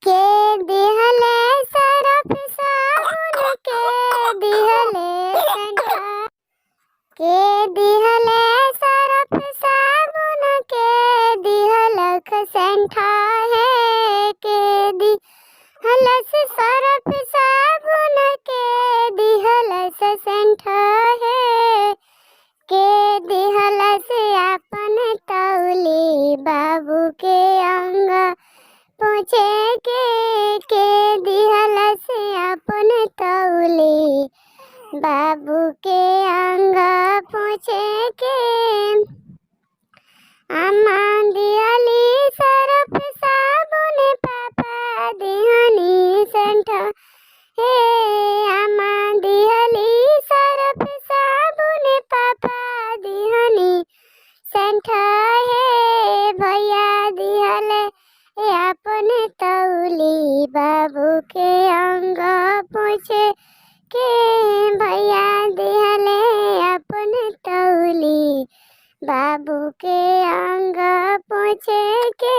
के दिहले सरफ साबुन के दिहले संठा के दिहले सरफ साबुन के दिहलक संठा है के दिहलस सरफ साबुन के दिहलस संठा है के दिहलस अपन तौली बाबू के अंग पूछे के दिहलस अपन तौली बाबू के अंग पूछे के अम्मा दिहली सरफ साबुन पापा दिहनी संठा हे अम्मा दिहली सरफ साबुन पापा दिहनी संठा हे भैया दिहले अपन तौली बाबू के अंग पूछे के भैया दिहले अपन तौली बाबू के अंग पूछे के।